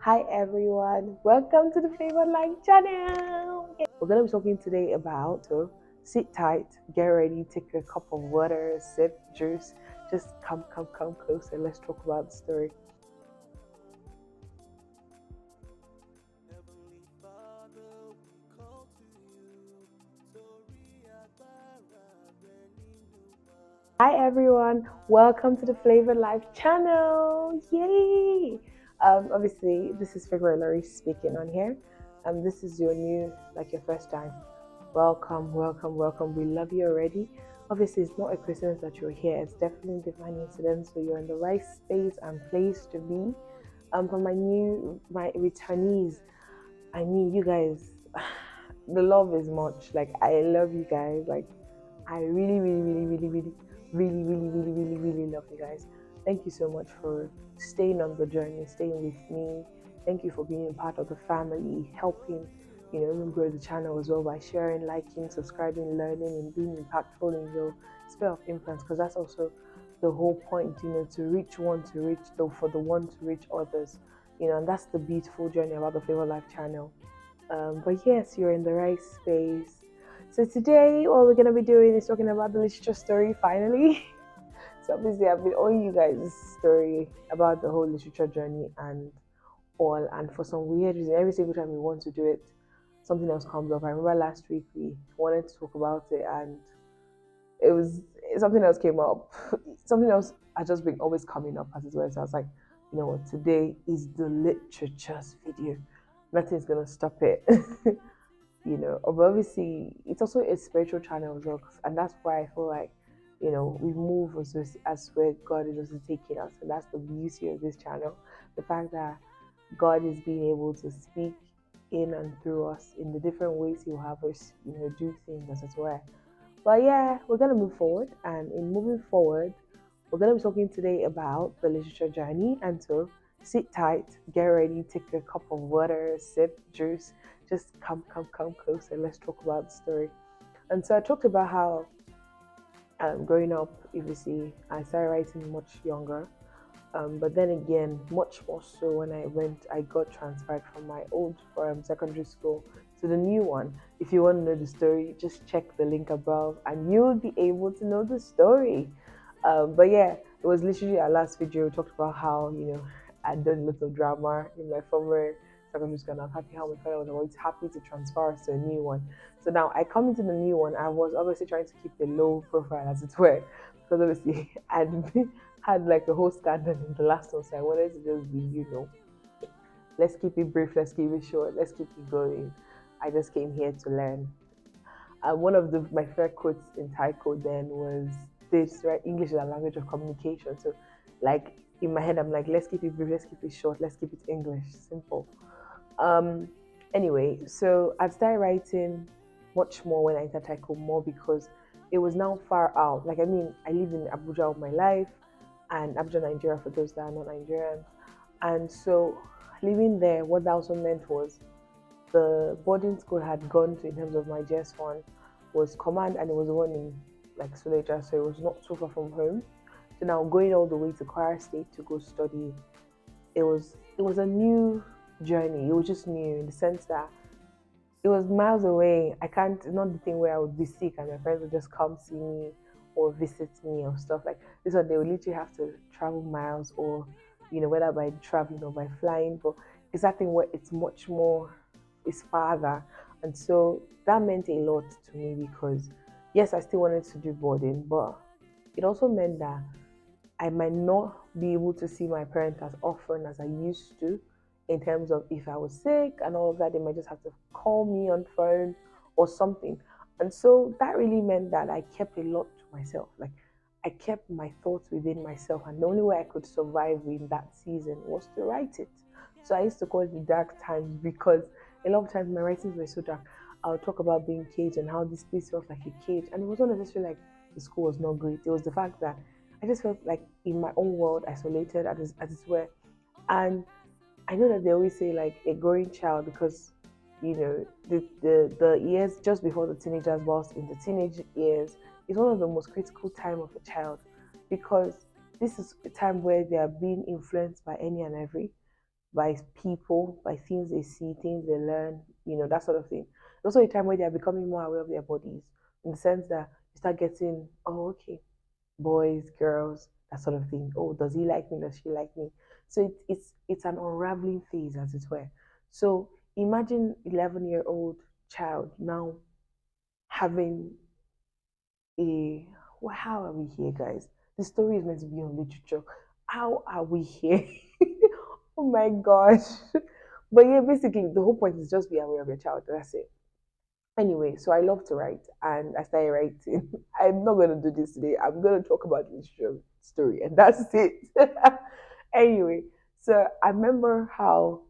Hi everyone, welcome to the Flavor Life channel. We're gonna be talking today about sit tight, get ready, take a cup of water, sip juice, just come close and let's talk about the story. Hi everyone, welcome to the Flavor Life channel. Yay! Obviously, this is February Larry speaking on here. This is your new, like your first time. Welcome. We love you already. Obviously, it's not a coincidence that you're here. It's definitely divine incident. So you're in the right space and place to be. For my returnees, I mean, you guys, the love is much. Like I love you guys. Like I really love you guys. Thank you so much for staying on the journey, staying with me. Thank you for being a part of the family, helping, even grow the channel as well by sharing, liking, subscribing, learning, and being impactful in your sphere of influence. Because that's also the whole point, to reach one, to reach though for the one to reach others, and that's the beautiful journey about the Flavor Life channel. But yes, you're in the right space. So today, what we're gonna be doing is talking about the literature story finally. So obviously, I've been owing you guys this story about the whole literature journey and all. And for some weird reason, every single time we want to do it, something else comes up. I remember last week we wanted to talk about it, and it was something else came up. Something else had just been always coming up as well. So I was like, you know what? Today is the literature's video. Nothing's gonna stop it. But obviously it's also a spiritual channel as well, and that's why I feel like we move also as where God is also taking us, and that's the beauty of this channel, the fact that God is being able to speak in and through us in the different ways He'll have us do things as well. But yeah, we're gonna move forward, and in moving forward, we're gonna be talking today about the literature journey. And so sit tight, get ready, take a cup of water, sip juice, just come close and let's talk about the story. And so I talked about how growing up, if you see, I started writing much younger. But then again, much more so when I got transferred from my old secondary school to the new one. If you want to know the story, just check the link above and you'll be able to know the story. But yeah, it was literally our last video. We talked about how, I'd done a little drama in my former secondary school, and I was happy how my father was always happy to transfer us to a new one. So now I come into the new one. I was obviously trying to keep a low profile, as it were, because obviously I'd had like a whole scandal in the last one. So I wanted to just be, let's keep it brief, let's keep it short, let's keep it going. I just came here to learn. One of my favorite quotes in Thai code then was this, right? English is a language of communication. So, like in my head, I'm like, let's keep it brief, let's keep it short, let's keep it English, simple. Um, anyway, so I started writing much more when I entered Thai code more because it was now far out. Like, I mean, I lived in Abuja all my life, and Abuja, Nigeria, for those that are not Nigerians. And so, living there, what that also meant was the boarding school had gone to in terms of my JS1 was command, and it was the one in like Suleja, so it was not too far from home. So now going all the way to Kwara State to go study, it was a new journey. It was just new in the sense that it was miles away. I can't. It's not the thing where I would be sick and my friends would just come see me or visit me or stuff like this. One they would literally have to travel miles, or whether by traveling or by flying. But it's that thing where it's much more, it's farther, and so that meant a lot to me because yes, I still wanted to do boarding, but it also meant that I might not be able to see my parents as often as I used to, in terms of if I was sick and all of that, they might just have to call me on phone or something. And so that really meant that I kept a lot to myself. Like I kept my thoughts within myself, and the only way I could survive in that season was to write it. So I used to call it the dark times because a lot of times my writings were so dark. I would talk about being caged and how this place felt like a cage. And it wasn't necessarily like the school was not great. It was the fact that I just felt like in my own world, isolated as it were. And I know that they always say like a growing child because the years just before the teenagers whilst in the teenage years is one of the most critical time of a child because this is a time where they are being influenced by any and every. by people, by things they see, things they learn, that sort of thing. Also a time where they are becoming more aware of their bodies, in the sense that you start getting, oh, okay, boys, girls, that sort of thing. Oh, does he like me? Does she like me? So it's an unraveling phase, as it were. So imagine 11-year-old child now having a, well, how are we here, guys? The story is meant to be on literature. How are we here? Oh my gosh. But yeah, basically the whole point is just be aware of your child. That's it. Anyway, so I love to write and I started writing. I'm not gonna do this today. I'm gonna talk about literature story and that's it. Anyway, so I remember how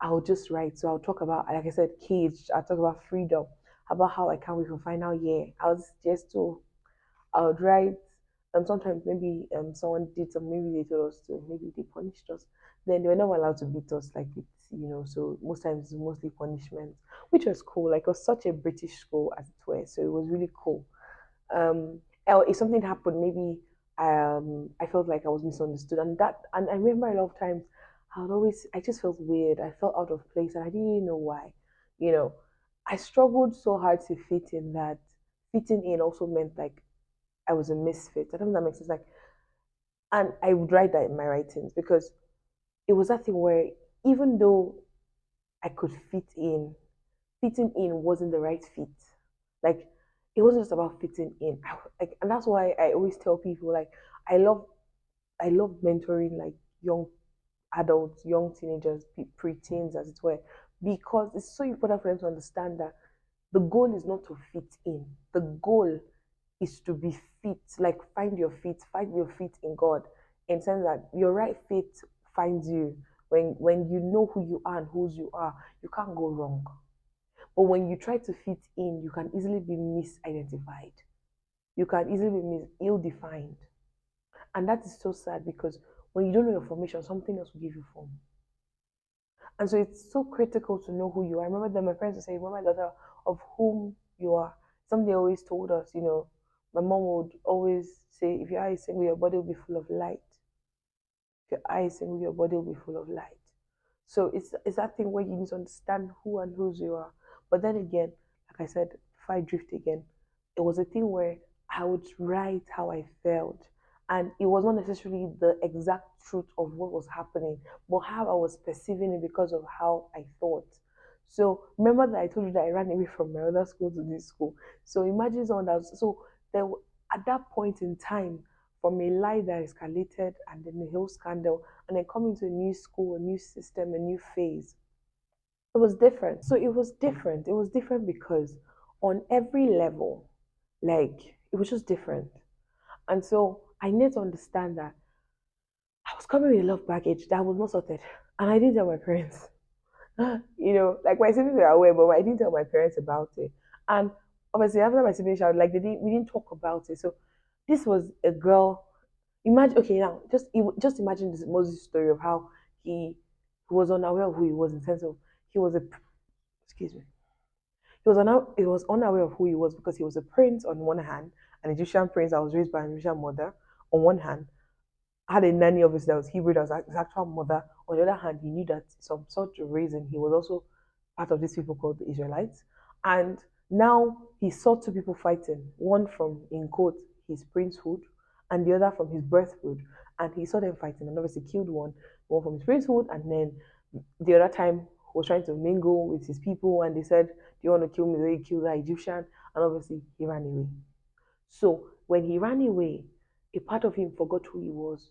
I'll just write. So I'll talk about, like I said, cage. I'll talk about freedom, about how I can't wait for final year. I was just to I would write. Sometimes maybe someone did some, maybe they told us to, maybe they punished us. Then they were not allowed to beat us like it's. So most times it's mostly punishment, which was cool. Like it was such a British school as it were, so it was really cool. Or if something happened, maybe I felt like I was misunderstood, and I remember a lot of times I just felt weird. I felt out of place, and I didn't even know why. You know, I struggled so hard to fit in that. Fitting in also meant like I was a misfit. I don't know if that makes sense. Like, and I would write that in my writings because it was that thing where even though I could fit in, fitting in wasn't the right fit. Like, it wasn't just about fitting in. Like, and that's why I always tell people like I love I love mentoring like young adults, young teenagers, pre-teens as it were, because it's so important for them to understand that the goal is not to fit in. The goal is to be fit, like find your fit in God, in the sense that your right fit finds you when you know who you are and whose you are, you can't go wrong. But when you try to fit in, you can easily be misidentified. You can easily be ill-defined. And that is so sad because when you don't know your formation, something else will give you form. And so it's so critical to know who you are. I remember that my parents would say, remember my daughter of whom you are. Something they always told us. My mom would always say, if your eye is single, your body will be full of light. If your eye is single, your body will be full of light. So it's that thing where you need to understand who and whose you are. But then again, like I said, if I drift again, it was a thing where I would write how I felt. And it was not necessarily the exact truth of what was happening, but how I was perceiving it because of how I thought. So remember that I told you that I ran away from my other school to this school. So imagine someone that was, so there at that point in time, from a lie that escalated and then the whole scandal, and then coming to a new school, a new system, a new phase. It was different. So it was different. It was different because on every level, like it was just different. And so I need to understand that I was coming with a lot of baggage that was not sorted. And I didn't tell my parents. Like my siblings were aware, but I didn't tell my parents about it. And obviously after my siblings shouted, like we didn't talk about it. So this was a girl. Imagine, okay, now just imagine this Moses story of how he was unaware of who he was, in the sense of he was a, excuse me, he was unaware of who he was because he was a prince on one hand, an Egyptian prince that was raised by an Egyptian mother on one hand, had a nanny obviously that was Hebrew, that was his actual mother. On the other hand, he knew that some sort of reason he was also part of these people called the Israelites. And now he saw two people fighting, one from, in quote, his princehood and the other from his birthhood. And he saw them fighting and obviously killed one from his princehood, and then the other time was trying to mingle with his people, and they said, do you want to kill me the way you killed that Egyptian? And obviously he ran away. So when he ran away, a part of him forgot who he was.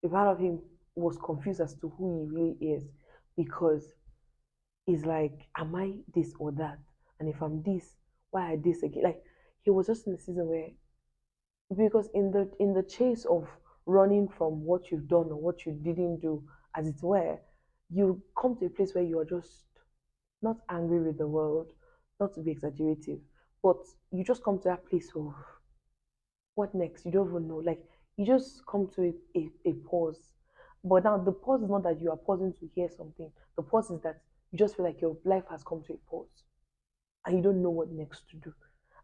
A part of him was confused as to who he really is, because he's like, am I this or that? And if I'm this, why I this again? Like he was just in a season where, because in the chase of running from what you've done or what you didn't do, as it were, you come to a place where you are just not angry with the world, not to be exaggerative, but you just come to that place of what next? You don't even know. Like you just come to a pause. But now the pause is not that you are pausing to hear something. The pause is that you just feel like your life has come to a pause and you don't know what next to do.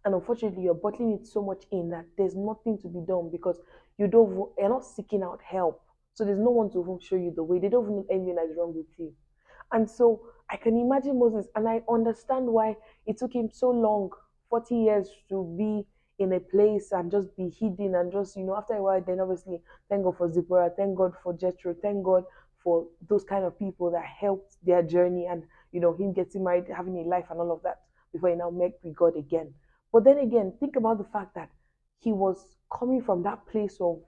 And unfortunately, you're bottling it so much in that there's nothing to be done because you're not seeking out help. So there's no one to even show you the way. They don't even know anything that's wrong with you. And so I can imagine Moses, and I understand why it took him so long, 40 years, to be in a place and just be hidden and just, after a while, then obviously, thank God for Zipporah, thank God for Jethro, thank God for those kind of people that helped their journey and, him getting married, having a life and all of that before he now met with God again. But then again, think about the fact that he was coming from that place of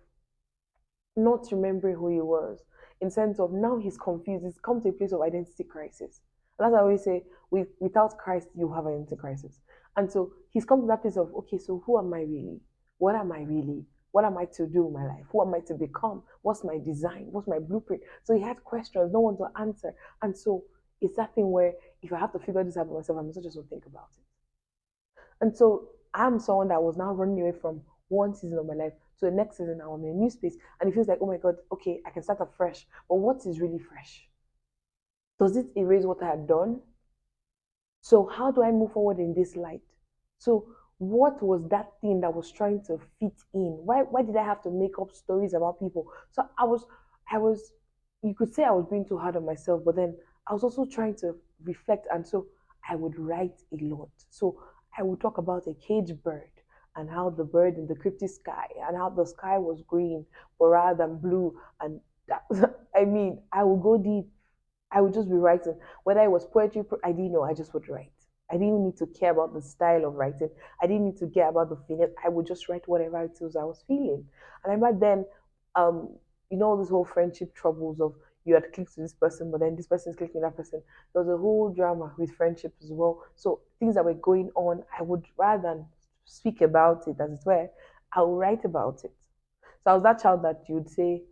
not remembering who he was, in sense of now he's confused. He's come to a place of identity crisis. And as I always say, without Christ, you have an identity crisis. And so he's come to that place of, okay, so who am I really? What am I really? What am I to do in my life? Who am I to become? What's my design? What's my blueprint? So he had questions, no one to answer. And so it's that thing where if I have to figure this out by myself, I'm not just going to think about it. And so I'm someone that was now running away from one season of my life to the next season. Now I'm in a new space, and it feels like, oh my God, okay, I can start afresh. But what is really fresh? Does it erase what I had done? So how do I move forward in this light? So what was that thing that was trying to fit in? Why did I have to make up stories about people? So I was you could say I was being too hard on myself, but then I was also trying to reflect, and so I would write a lot. So I would talk about a cage bird and how the bird in the cryptic sky and how the sky was green but rather than blue, and that, I mean I would go deep. I would just be writing. Whether it was poetry, I didn't know. I just would write. I didn't need to care about the style of writing. I didn't need to care about the finesse. I would just write whatever it was I was feeling. And I remember then, um, this whole friendship troubles of you had clicked with this person, but then this person is clicking with that person. There was a whole drama with friendship as well. So things that were going on, I would rather than speak about it, as it were, I would write about it. So I was that child that you'd say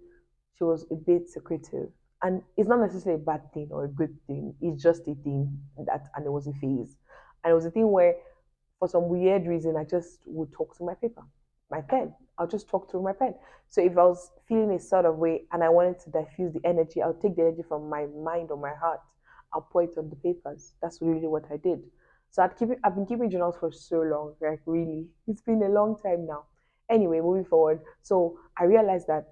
she was a bit secretive. And it's not necessarily a bad thing or a good thing. It's just a thing and it was a phase. And it was a thing where, for some weird reason, I just would talk to my paper, my pen. I'll just talk through my pen. So if I was feeling a sort of way and I wanted to diffuse the energy, I'll take the energy from my mind or my heart. I'll pour it on the papers. That's really what I did. So I've been keeping journals for so long, like really. It's been a long time now. Anyway, moving forward. So I realized that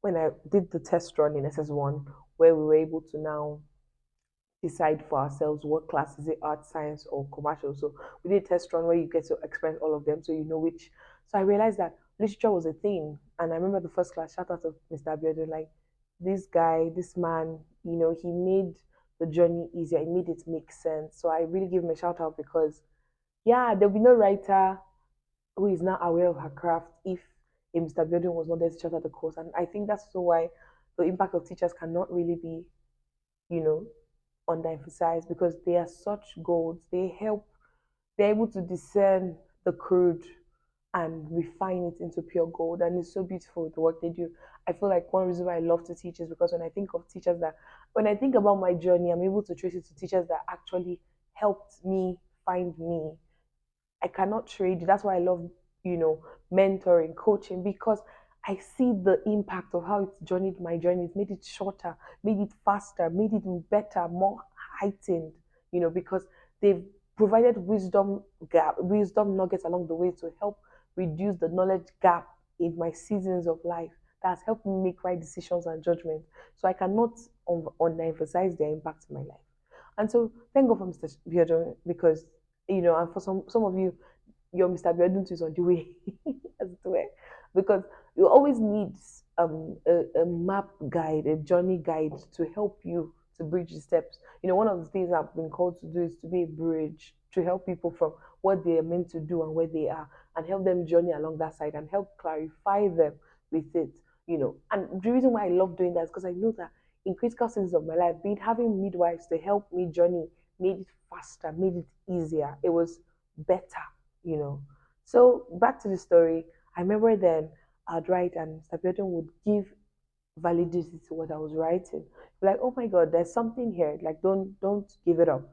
when I did the test run in SS1, where we were able to now decide for ourselves what class is it, art, science, or commercial. So we did a test run where you get to experience all of them, so you know which. So I realized that literature was a thing, and I remember the first class. Shout out to Mr. Abiodun, like this guy, this man. He made the journey easier. He made it make sense. So I really give him a shout out because, yeah, there'll be no writer who is not aware of her craft if a Mr. Building was not there to shout out the course. And I think that's so why the impact of teachers cannot really be, you know, underemphasized, because they are such golds. They're able to discern the crude and refine it into pure gold. And it's so beautiful the work they do. I feel like one reason why I love to teach is because when I think about my journey, I'm able to trace it to teachers that actually helped me find me. I cannot trade. That's why I love, mentoring, coaching, because I see the impact of how it's journeyed my journey. It's made it shorter, made it faster, made it better, more heightened, because they've provided wisdom nuggets along the way to help reduce the knowledge gap in my seasons of life. That's helped me make right decisions and judgments. So I cannot underemphasize their impact in my life. And so thank God for Mr. Biodun, because and for some of you, your Mr. Biodun is on the way, as it were, because you always need a map guide, a journey guide to help you to bridge the steps. One of the things I've been called to do is to be a bridge to help people from what they are meant to do and where they are, and help them journey along that side and help clarify them with it. And the reason why I love doing that is because I know that in critical seasons of my life, be it having midwives to help me journey made it faster, made it easier. It was better, you know. So back to the story. I remember then I'd write and Sapiodun would give validity to what I was writing. Like, oh my God, there's something here. Like, don't give it up.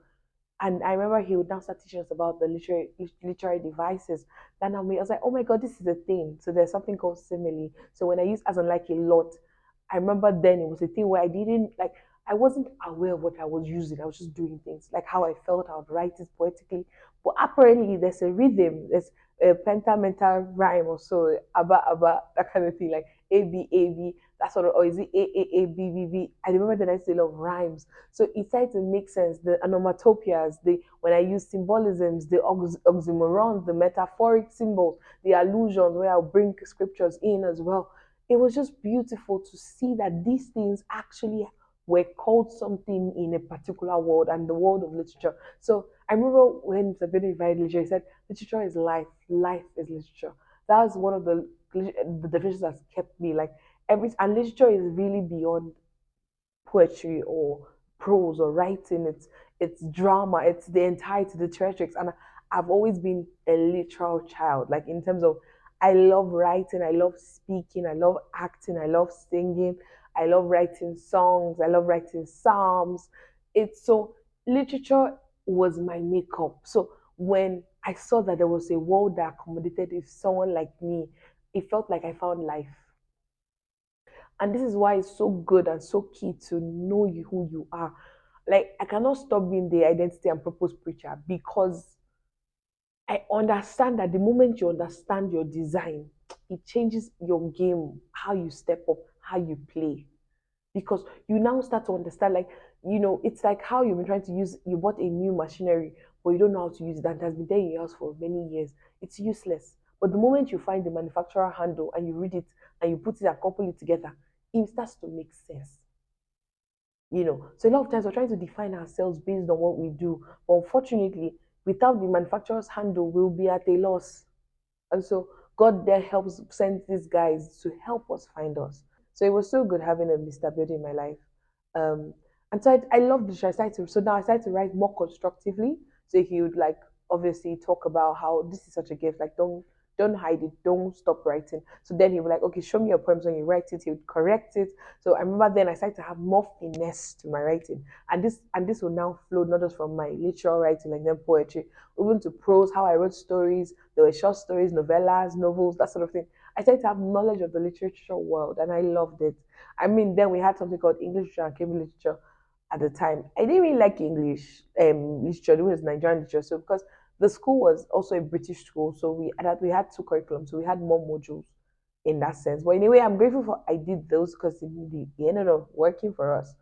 And I remember he would now start teaching us about the literary devices. Then I was like, oh my God, this is a thing. So there's something called simile. So when I use as in like a lot, I remember then it was a thing where I wasn't aware of what I was using. I was just doing things like how I felt. I would write it poetically. But apparently there's a rhythm, there's a pentamental rhyme or so, abba, abba, that kind of thing, like A, B, A, B. that sort of, or is it A, I remember that I used to love rhymes. So it started to make sense. The onomatopoeias, the when I use symbolisms, the oxymorons, the metaphoric symbols, the allusions, where I'll bring scriptures in as well. It was just beautiful to see that these things actually were called something in a particular world and the world of literature. So I remember when Mr. Bennett invited literature, he said, literature is life, life is literature. That was one of the definitions that's kept me like every, and literature is really beyond poetry or prose or writing. It's drama. It's the entirety, the theatrics. And I've always been a literal child. Like in terms of, I love writing. I love speaking. I love acting. I love singing. I love writing songs. I love writing psalms. It's so literature was my makeup. So when I saw that there was a world that accommodated if someone like me, it felt like I found life. And this is why it's so good and so key to know you who you are. Like I cannot stop being the identity and purpose preacher because I understand that the moment you understand your design, it changes your game, how you step up, how you play. Because you now start to understand, like, it's like how you've been trying to use, you bought a new machinery, but you don't know how to use it, and it has been there in your house for many years. It's useless. But the moment you find the manufacturer handle and you read it and you put it and couple it together, it starts to make sense. So a lot of times we're trying to define ourselves based on what we do, but unfortunately, without the manufacturer's handle, we'll be at a loss. And so God there helps send these guys to help us find us. So it was so good having a Mr. Beauty in my life. Um, and so I love the show. So now I started to write more constructively. So he would like obviously talk about how this is such a gift, like don't hide it, don't stop writing. So then he would like, okay, show me your poems when you write it. He would correct it. So I remember then I started to have more finesse to my writing, and this will now flow not just from my literal writing, like then poetry, even to prose, how I wrote stories. There were short stories, novellas, novels, that sort of thing. I started to have knowledge of the literature world, and I loved it. I mean, then we had something called English literature and Cambridge literature at the time. I didn't really like English literature. It was Nigerian literature, so because the school was also a British school, so we had two curriculums, so we had more modules in that sense. But anyway, I'm grateful for I did those because it ended up working for us.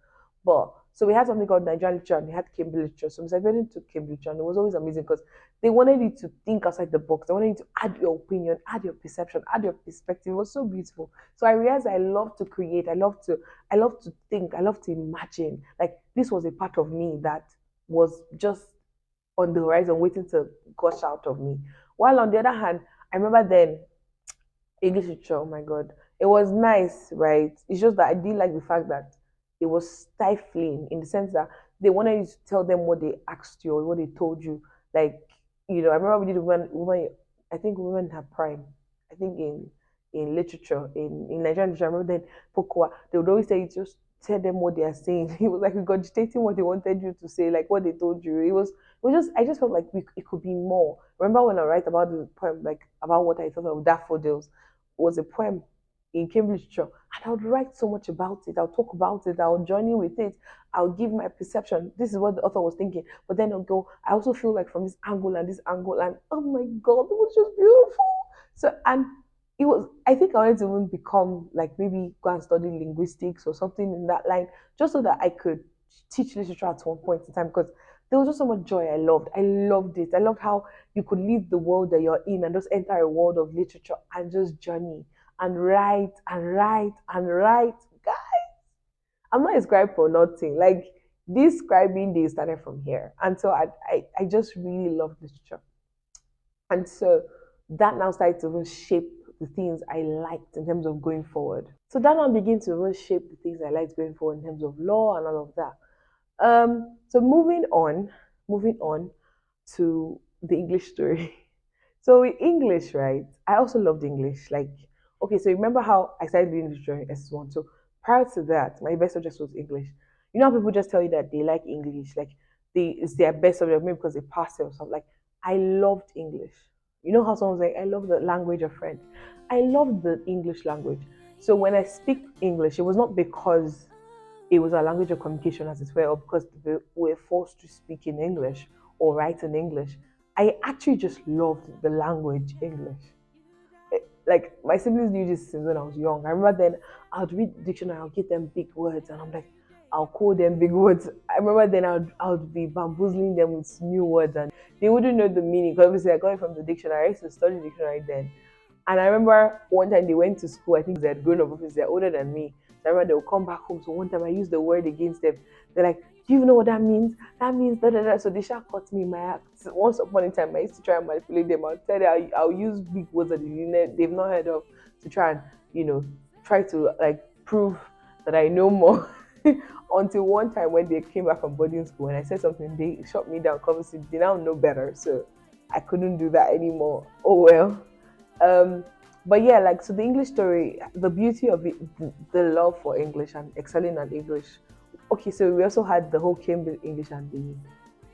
But so we had something called Nigerian literature and we had Cambridge literature. So Mr. Beden took Cambridge literature and it was always amazing because they wanted you to think outside the box. They wanted you to add your opinion, add your perception, add your perspective. It was so beautiful. So I realized I love to create. I love to think. I love to imagine. Like this was a part of me that was just on the horizon waiting to gush out of me. While on the other hand, I remember then English literature, oh my God. It was nice, right? It's just that I didn't like the fact that it was stifling in the sense that they wanted you to tell them what they asked you or what they told you. Like, I remember we did women I think women have prime. I think in literature, in Nigerian literature, I remember then Pokwa, they would always say just tell them what they are saying. It was like regurgitating what they wanted you to say, like what they told you. It was just I just felt like it could be more. Remember when I write about the poem, like about what I thought of daffodils, was a poem in Cambridge literature, and I would write so much about it. I'll talk about it. I'll journey with it. I'll give my perception. This is what the author was thinking. But then I'll go, I also feel like from this angle, and oh my God, it was just beautiful. So, and it was, I think I wanted to even become like maybe go and study linguistics or something in that line, just so that I could teach literature at one point in time because there was just so much joy I loved. I loved it. I loved how you could leave the world that you're in and just enter a world of literature and just journey and write and write and write. God, I'm not a scribe for nothing. Like this scribing day started from here. And so I just really love literature. And so that now started to even shape the things I liked in terms of going forward. So that now began to even shape the things I liked going forward in terms of law and all of that. So moving on to the English story. So in English, right? I also loved English. Like, okay, so remember how I started doing English during S1. So prior to that, my best subject was English. You know how people just tell you that they like English, like it's their best subject, maybe because they passed it or something. Like I loved English. You know how someone's like, I love the language of French. I loved the English language. So when I speak English, it was not because it was a language of communication as it were, or because we were forced to speak in English or write in English. I actually just loved the language English. Like my siblings knew this since when I was young. I remember then I'd read dictionary, I'll get them big words, and I'm like, I'll call them big words. I remember then I would be bamboozling them with new words, and they wouldn't know the meaning. Because obviously I got it from the dictionary. I used to study dictionary then. And I remember one time they went to school. I think they had grown up, obviously they're older than me. So I remember they would come back home. So one time I used the word against them. They're like, "Do you even know what that means? That means da da da." So they shall cut me in my act. Once upon a time, I used to try and manipulate them. I'll tell them I'll use big words that they've not heard of to try and you know try to like prove that I know more. Until one time when they came back from boarding school and I said something, they shut me down. Obviously, they now know better, so I couldn't do that anymore. Oh well. Um, but yeah, like so the English story, the beauty of it, the love for English and excelling at English. Okay, so we also had the whole Cambridge English and the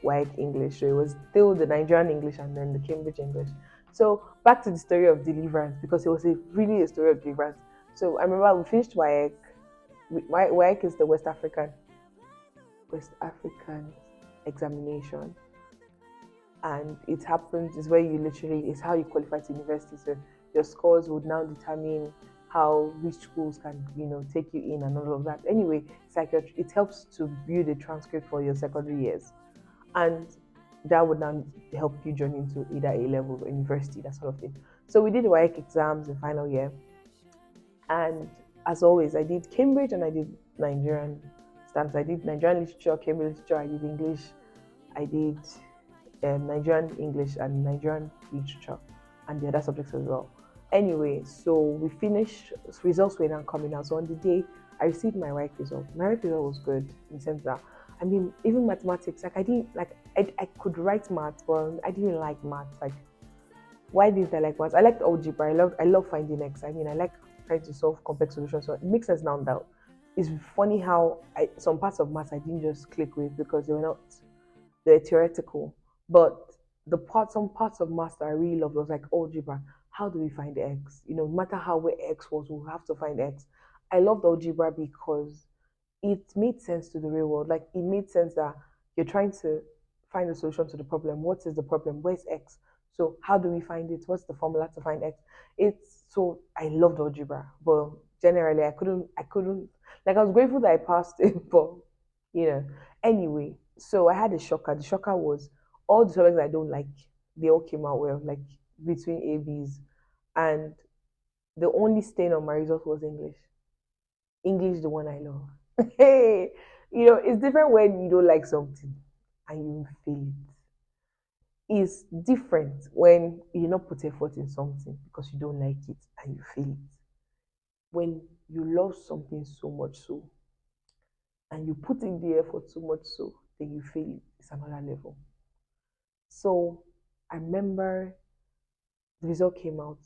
white English. So it was still the Nigerian English and then the Cambridge English. So back to the story of deliverance because it was really a story of deliverance. So I remember we finished WAEC. WAEC is the West African examination, and it happens is where you literally it's how you qualify to university. So your scores would now determine how which schools can take you in and all of that. Anyway, it's like it helps to build a transcript for your secondary years, and that would now help you join into either A level or university, that sort of thing. So we did the WAEC exams in final year, and as always, I did Cambridge and I did Nigerian stamps. I did Nigerian literature, Cambridge literature. I did English. I did Nigerian English and Nigerian literature and the other subjects as well. Anyway, so we finished, results were now coming out. So on the day I received my WAEC result, my WAEC result was good in the sense that, I mean, even mathematics, like I didn't, like, I could write maths, but I didn't like maths. Like, why didn't I like maths? I liked algebra. I love finding x. I mean, I like trying to solve complex solutions. So it makes sense now that it's funny how some parts of maths I didn't just click with because they're theoretical. But some parts of maths that I really loved was like algebra. How do we find x? No matter how where x was, we'll have to find x. I loved algebra because it made sense to the real world. Like it made sense that you're trying to find a solution to the problem. What is the problem? Where's x? So how do we find it? What's the formula to find x? It's so I loved algebra, but generally I couldn't like I was grateful that I passed it, but you know. Anyway, so I had a shocker. The shocker was all the subjects I don't like, they all came out well, like between A B's. And the only stain on my result was English. English, the one I love. Hey, it's different when you don't like something and you feel it. It's different when you not put effort in something because you don't like it and you feel it. When you love something so much so and you put in the effort so much so then you feel it, it's another level. So I remember the result came out.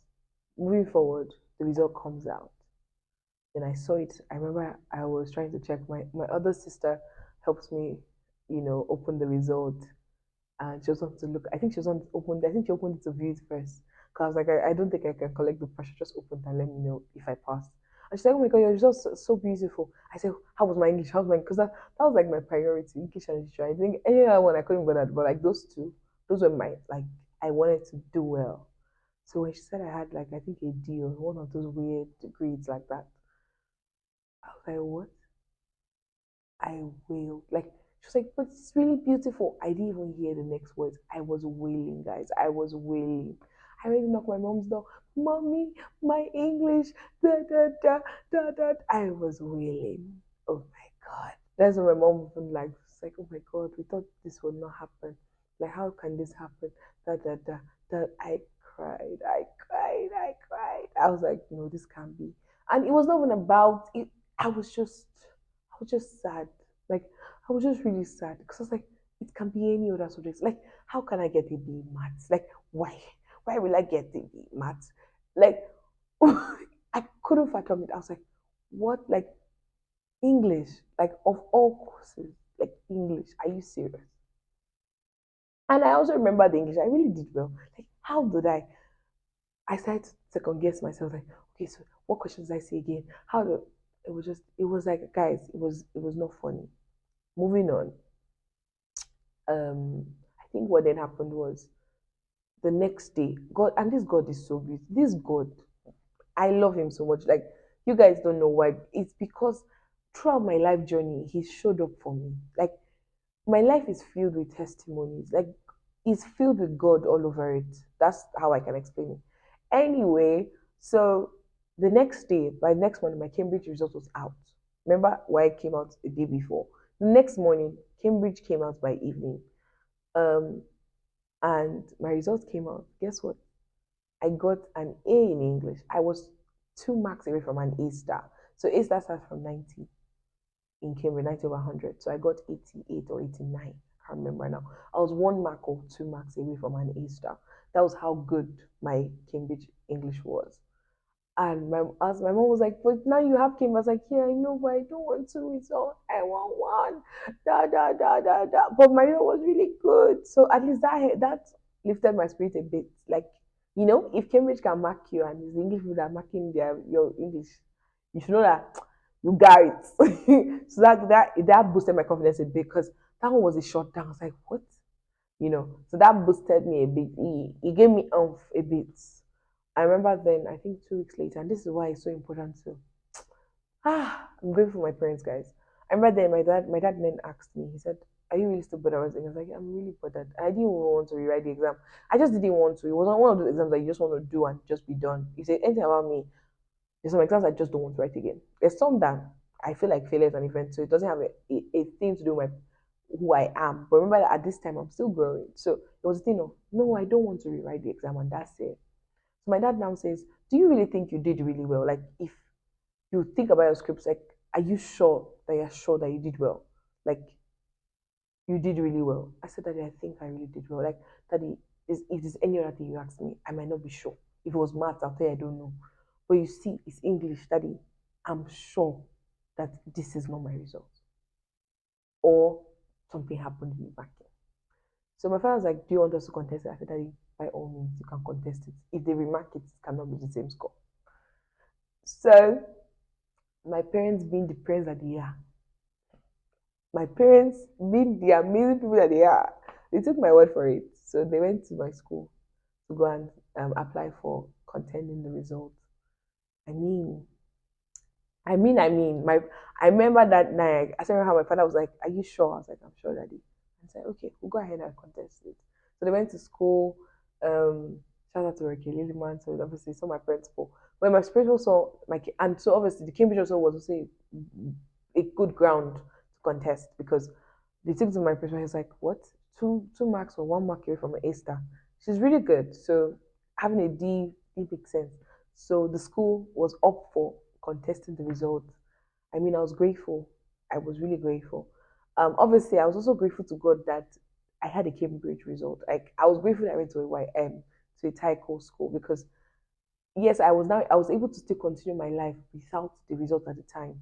Moving forward, the result comes out. Then I saw it. I remember I was trying to check. My other sister helped me, open the result. And she was on to look. I think she was on open. I think she opened it to view it first. Cause I was like, I don't think I can collect the pressure. Just open it and let me know if I passed. And she's like, oh my god, your results so beautiful. I said, how was my English? How was my because that was like my priority, English and literature. I think any other one I couldn't bother, but like those two, those were my like I wanted to do well. So when she said I had like I think a D or one of those weird grades like that, I was like, what? I wailed. Like she was like, but it's really beautiful. I didn't even hear the next words. I was wailing, guys. I was wailing. I already knocked my mom's door. Mommy, my English, da da da da da. I was wailing. Oh my god. That's when my mom was like, oh my god, we thought this would not happen. Like, how can this happen? Da da da da. I cried. I cried. I cried. I was like, no, this can't be. And it was not even about it. I was just I was just sad. Like I was just really sad because I was like, it can be any other subject. Like, how can I get a B in maths? Like, why? Why will I get a B in maths? Like, I couldn't fathom it. I was like, what? Like English? Like of all courses, like English? Are you serious? And I also remember the English. I really did well. Like, how did I? I started to second guess myself. Like, okay, so what questions did I say again? How do? It was like, guys, it was not funny. Moving on. I think what then happened was the next day, God, and this God is so beautiful. This God, I love him so much. Like You guys don't know why. It's because throughout my life journey, He showed up for me. Like my life is filled with testimonies. Like it's filled with God all over it. That's how I can explain it. Anyway, so the next day, by next morning, my Cambridge result was out. Remember why it came out a day before? The next morning, Cambridge came out by evening. Um, and my results came out. Guess what? I got an A in English. I was 2 marks away from an A star. So A star starts from 90 in Cambridge, 90 over 100. So I got 88 or 89. I can't remember now. I was 1 mark or 2 marks away from an A star. That was how good my Cambridge English was. And as my mom was like, but now you have Cambridge. I was like, yeah, I know, but I don't want to. It's all I want one. Da da da da da. But my result was really good. So at least that lifted my spirit a bit. Like, if Cambridge can mark you and it's the English people that are marking your English, you should know that you got it. So that boosted my confidence a bit because that one was a short down. I was like, what? So that boosted me a bit. It gave me a bit. I remember then, I think 2 weeks later, and this is why it's so important to I'm grateful for my parents, guys. I remember then my dad then asked me, he said, are you really still bothered? I was like, I'm really bothered. I didn't even want to rewrite the exam. I just didn't want to. It wasn't one of those exams that you just want to do and just be done. You say anything about me, there's some exams I just don't want to write again. There's some that I feel like failure is an event, so it doesn't have a thing to do with who I am. But remember that at this time I'm still growing. So it was a thing of no, I don't want to rewrite the exam, and that's it. So my dad now says, do you really think you did really well? Like if you think about your scripts, like, are you sure that you did well? Like you did really well. I said, Daddy, I think I really did well. Like, Daddy, if there's any other thing you ask me, I might not be sure. If it was maths, I'll tell you I don't know. But you see, it's English, Daddy. I'm sure that this is not my result. Or something happened in the back end. So my father was like, do you want us to contest it? I said, Daddy, by all means, you can contest it. If they remark it, it cannot be the same score. So my parents being the parents that they are, my parents being the amazing people that they are, they took my word for it. So they went to my school to go and apply for contending the results. I mean, my I remember that night. I remember how my father was like, "Are you sure?" I was like, "I'm sure, Daddy." I said, "Okay, we'll go ahead and contest it." So they went to school. Shout out to Ricky Lilliman. So obviously saw my principal. When my principal saw and so obviously the Cambridge also was also a good ground to contest because they took to my principal. He was like, "What? Two marks or 1 mark away from an A star? She's really good." So having a D makes sense. So the school was up for contesting the result. I mean, I was grateful. I was really grateful. Obviously, I was also grateful to God that I had a Cambridge result. Like, I was grateful that I went to a YM, to a Taiko school, because yes, I was able to still continue my life without the result at the time.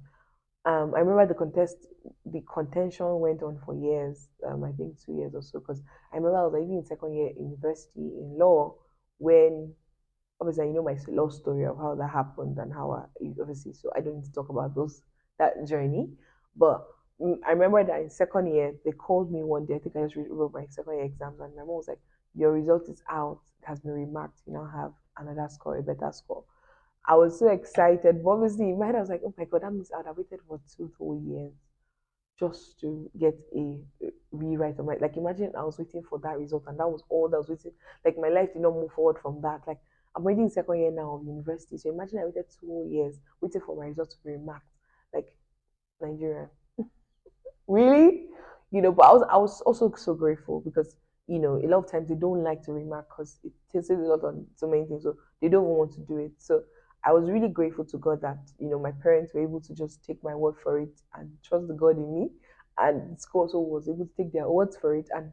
I remember the contention went on for years. I think 2 years or so, because I remember I was even in second year university in law when obviously I know my law story of how that happened and how obviously, so I don't need to talk about that journey. But I remember that in second year they called me one day. I think I just wrote my second year exams, and my mom was like, "Your result is out. It has been remarked. You now have another score, a better score." I was so excited, but obviously in my head I was like, "Oh my god, that means I'd have waited for 2 whole years just to get a rewrite of my like imagine I was waiting for that result and that was all that was waiting. Like my life did not move forward from that. Like I'm already in second year now of university. So imagine I waited 2 whole years waiting for my result to be remarked. Like Nigeria. Really? But I was also so grateful because a lot of times they don't like to remark because it takes a lot on so many things. So they don't even want to do it. So I was really grateful to God that, my parents were able to just take my word for it and trust the God in me. And the school also was able to take their words for it and,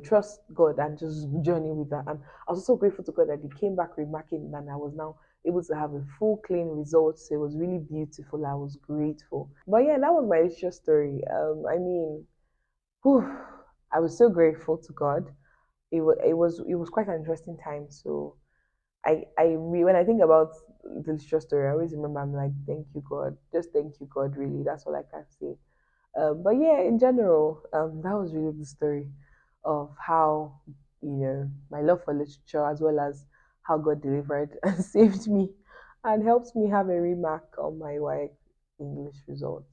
trust God and just journey with that. And I was also grateful to God that they came back remarking and I was now able to have a full clean result. So it was really beautiful. I was grateful. But yeah, that was my literature story. I mean, whew, I was so grateful to God. It was quite an interesting time. So when I think about the literature story, I always remember I'm like, thank you God, just thank you God. Really, that's all I can say. But yeah, in general, that was really the story of how my love for literature as well as how God delivered and saved me and helps me have a remark on my WAEC English results.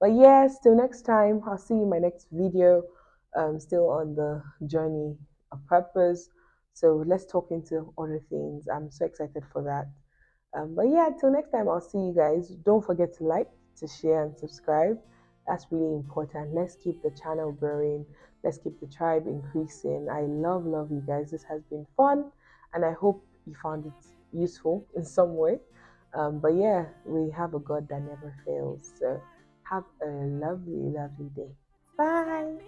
But yes, till next time, I'll see you in my next video. Still on the journey of purpose. So let's talk into other things. I'm so excited for that. But yeah, till next time, I'll see you guys. Don't forget to like, to share, and subscribe. That's really important. Let's keep the channel growing. Let's keep the tribe increasing. I love you guys. This has been fun, and I hope you found it useful in some way. But yeah, we have a God that never fails. So have a lovely day. Bye.